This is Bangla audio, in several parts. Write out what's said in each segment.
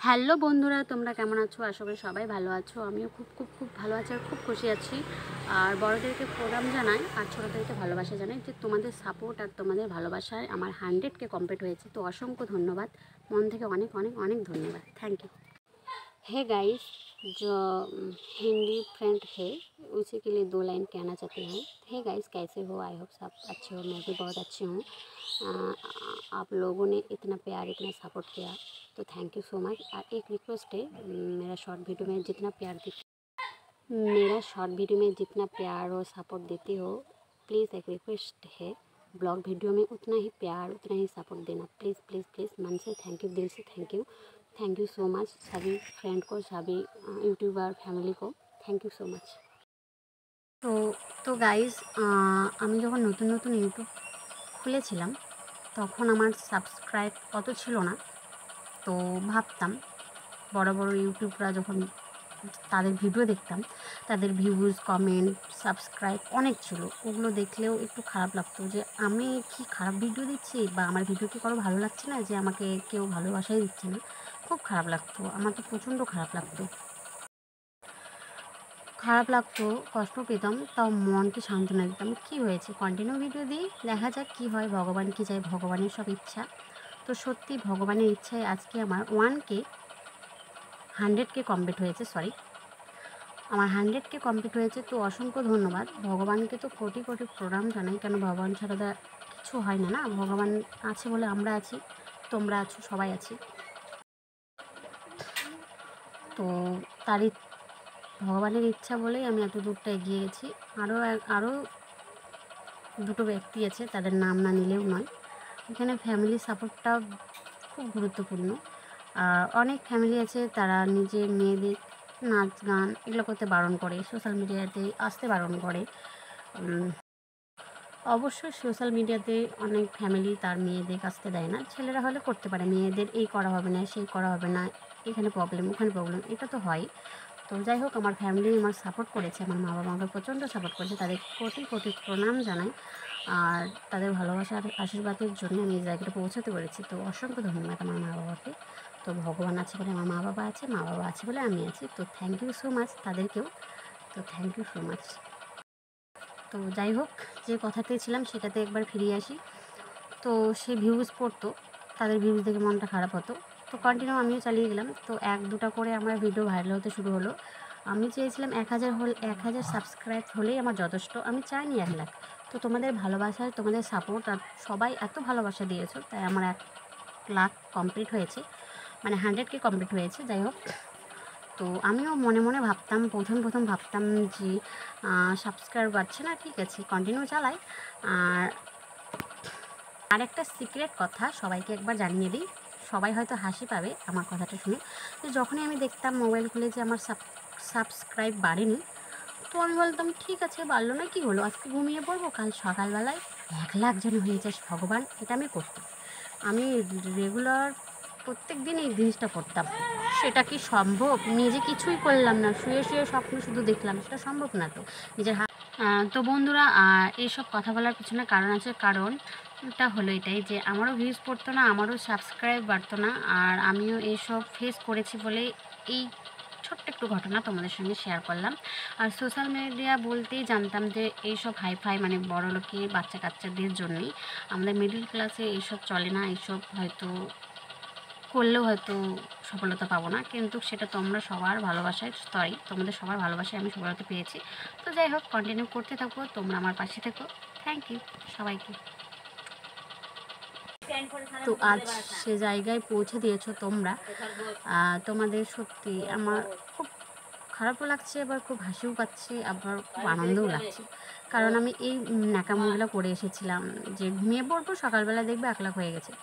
হ্যালো বন্ধুরা, তোমরা কেমন আছো? আশা করি সবাই ভালো আছো। আমিও খুব ভালো আছি আর খুব খুশি আছি। আর বড়দেরকে প্রণাম জানাই আর ছোটোদেরকে ভালোবাসা জানাই যে তোমাদের সাপোর্ট আর তোমাদের ভালোবাসায় আমার 100কে কমপ্লিট হয়েছে। তো অসংখ্য ধন্যবাদ, মন থেকে অনেক অনেক অনেক ধন্যবাদ। Thank you. है गाइस, जो हिंदी फ्रेंड है उसी के लिए 2 लाइन कहना चाहती हूँ। है गाइस, कैसे हो? आई होप सब अच्छे हो। मैं भी बहुत अच्छी हूँ। आप लोगों ने इतना प्यार, इतना सपोर्ट किया तो थैंक यू सो मच। और एक रिक्वेस्ट है, मेरा शॉर्ट वीडियो में जितना प्यार और सपोर्ट देती हो, प्लीज़ एक रिक्वेस्ट है, ब्लॉग वीडियो में उतना ही प्यार, उतना ही सपोर्ट देना। प्लीज़ प्लीज़ प्लीज़, मन से थैंक यू, दिल से थैंक यू सो मच। सभी फ्रेंड को, सभी यूट्यूबर फैमिली को थैंक यू सो मच। তো গাইজ, আমি যখন নতুন নতুন ইউটিউব খুলেছিলাম তখন আমার সাবস্ক্রাইব অত ছিল না। তো ভাবতাম বড় বড় ইউটিউবরা যখন তাদের ভিডিও দেখতাম, তাদের ভিউজ, কমেন্ট, সাবস্ক্রাইব অনেক ছিল। ওগুলো দেখলেও একটু খারাপ লাগতো যে আমি কি খারাপ ভিডিও দিচ্ছি, বা আমার ভিডিও কি কারো ভালো লাগছে না, যে আমাকে কেউ ভালোবাসাই দিচ্ছে না। খুব খারাপ লাগতো, আমার তো প্রচণ্ড খারাপ লাগতো, কষ্ট পেতাম। তাও মনকে সান্ত্বনা দিতাম, কী হয়েছে, কন্টিনিউ ভিডিও দিই, দেখা যাক কী হয়, ভগবান কী চায়, ভগবানের সব ইচ্ছা। তো সত্যি ভগবানের ইচ্ছায় আজকে আমার 100কে কমপ্লিট হয়েছে। আমার 100কে কমপ্লিট হয়েছে। তো অসংখ্য ধন্যবাদ ভগবানকে। তো কোটি কোটি প্রণাম জানাই, কেন ভগবান ছাড়া তো কিছু হয় না। ভগবান আছে বলে আমরা আছি, তোমরা আছো, সবাই আছি। তো তারই ভগবানের ইচ্ছা বলেই আমি এত দূরটা এগিয়ে গেছি। আরও দুটো ব্যক্তি আছে, তাদের নাম না নিলেও নয়। এখানে ফ্যামিলি সাপোর্টটা খুব গুরুত্বপূর্ণ। অনেক ফ্যামিলি আছে তারা নিজের মেয়েদের নাচ গান এগুলো করতে বারণ করে, সোশ্যাল মিডিয়াতে আসতে বারণ করে। অবশ্যই সোশ্যাল মিডিয়াতে অনেক ফ্যামিলি তার মেয়েদের আসতে দেয় না। ছেলেরা হলে করতে পারে, মেয়েদের এই করা হবে না, সেই করা হবে না, এখানে প্রবলেম, ওখানে প্রবলেম, এটা তো হয়। তো যাই হোক, আমার ফ্যামিলি আমার সাপোর্ট করেছে, আমার মা বাবা আমাকে প্রচণ্ড সাপোর্ট করেছে, তাদের কোটি কোটি প্রণাম জানাই। আর তাদের ভালোবাসার আশীর্বাদের জন্য আমি এই জায়গাটা পৌঁছাতে পেরেছি। তো অসংখ্য ধন্যবাদ আমার মা বাবাকে। তো ভগবান আছে বলে আমার মা বাবা আছে, মা বাবা আছে বলে আমি আছি। তো থ্যাংক ইউ সো মাচ তাদেরকেও। তো থ্যাংক ইউ সো মাচ। তো যাই হোক, যে কথাতে ছিলাম সেটাতে একবার ফিরে আসি। তো সে ভিউজ পড়তো, তাদের ভিউজ দেখে মনটা খারাপ হতো। তো কন্টিনিউ আমিও চালিয়ে গেলাম। তো 1-2টা করে আমার ভিডিও ভাইরাল হতে শুরু হলো। আমি চেয়েছিলাম 1000 সাবস্ক্রাইব হলেই আমার যথেষ্ট, আমি চাইনি 1 লাখ। তো তোমাদের ভালোবাসার, তোমাদের সাপোর্ট আর সবাই এত ভালোবাসা দিয়েছো, তাই আমার 1 লাখ কমপ্লিট হয়েছে, মানে 100কে কমপ্লিট হয়েছে। যাই হোক, তো আমিও মনে মনে ভাবতাম, প্রথম ভাবতাম যে সাবস্ক্রাইব বাড়ছে না, ঠিক আছে কন্টিনিউ চালাই। আর একটা সিক্রেট কথা সবাইকে একবার জানিয়ে দিই, সবাই হয়তো হাসি পাবে আমার কথাটা শুনে, যে যখনই আমি দেখতাম মোবাইল খুলে যে আমার সাবস্ক্রাইব বাড়েনি, তো আমি বলতাম ঠিক আছে, বাড়লো না, কী হলো, আজকে ঘুমিয়ে পড়বো, কাল সকালবেলায় 1 লাখ যেন হয়ে যায় ভগবান। এটা আমি করতাম, আমি রেগুলার প্রত্যেক দিন এই জিনিসটা করতাম। সেটা কি সম্ভব? নিজে কিছুই করলাম না, শুয়ে শুয়ে স্বপ্ন শুধু দেখলাম, সেটা সম্ভব না। তো নিজের তো বন্ধুরা, এইসব কথা বলার পিছনে কারণ আছে। কারণটা হলো এটাই যে আমারও ভিউজ পড়তো না, আমারও সাবস্ক্রাইব বাড়তো না। আর আমিও এইসব ফেস করেছি বলে এই ছোট্ট একটু ঘটনা তোমাদের সঙ্গে শেয়ার করলাম। আর সোশ্যাল মিডিয়া বলতেই জানতাম যে এইসব হাইফাই, মানে বড়লোকি বাচ্চা কাচ্চাদের জন্যই। আমাদের মিডল ক্লাসে এইসব চলে না, এইসব হয়তো করলেও হয়তো সফলতা পাবো না, কিন্তু সেটা তোমরা সবার ভালোবাসায়, তোমাদের সবার ভালোবাসায় আমি সফলতা পেয়েছি। তো যাই হোক, কন্টিনিউ করতে থাকো, তোমরা আমার পাশে থেকো। থ্যাংক ইউ সবাইকে। তো আজ সে জায়গায় পৌঁছে দিয়েছো তোমরা, তোমাদের সত্যি আমার খুব খারাপও লাগছে, আবার খুব হাসিও পাচ্ছে, আবার খুব আনন্দও লাগছে। কারণ আমি এই ন্যাকামোগুলো করে এসেছিলাম যে ঘুমিয়ে পড়বো, সকালবেলা দেখবে 1 লাখ হয়ে গেছে।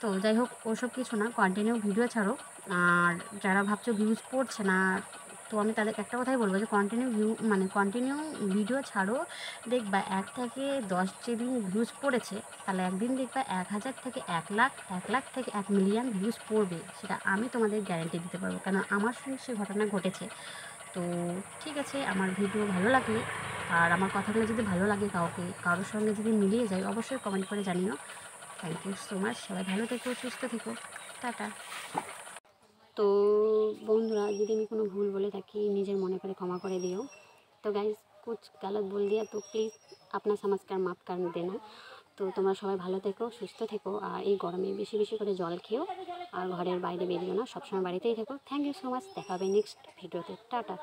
তো যাই হোক, ওসব কিছু না, কন্টিনিউ ভিডিও ছাড়ো। আর যারা ভাবছো ভিউজ পড়ছে না, তো আমি তাদেরকে একটা কথাই বলবো যে কন্টিনিউ ভিডিও ছাড়ো। দেখবা 1 থেকে 10 যেদিন ভিউজ পড়েছে, তাহলে একদিন দেখবা 1000 থেকে 1 লাখ, 1 লাখ থেকে 1 মিলিয়ন ভিউজ পড়বে। সেটা আমি তোমাদের গ্যারান্টি দিতে পারবো, কেন আমার সঙ্গে সে ঘটনা ঘটেছে। তো ঠিক আছে, আমার ভিডিও ভালো লাগলে আর আমার কথাগুলো যদি ভালো লাগে কারোর সঙ্গে যদি মিলিয়ে যায়, অবশ্যই কমেন্ট করে জানিও। Thank you so much. সবাই ভালো থেকো, সুস্থ থেকো, টাটা। তো তো বন্ধুরা, যদি আমি কোনো ভুল বলে থাকি নিজের মনে করে ক্ষমা করে দিও। तो गाइस कुछ गलत बोल दिया तो प्लिज़ अपना समझ कर माफ़ कर देना। তো তোমরা সবাই ভালো থেকো, সুস্থ থেকো, আর এই গরমে বেশি বেশি করে জল খেও, আর ঘরের বাইরে বেরিও না, সবসময় বাড়িতেই থেকো। থ্যাংক ইউ সো মাচ, দেখা হবে নেক্সট ভিডিওতে। টাটা।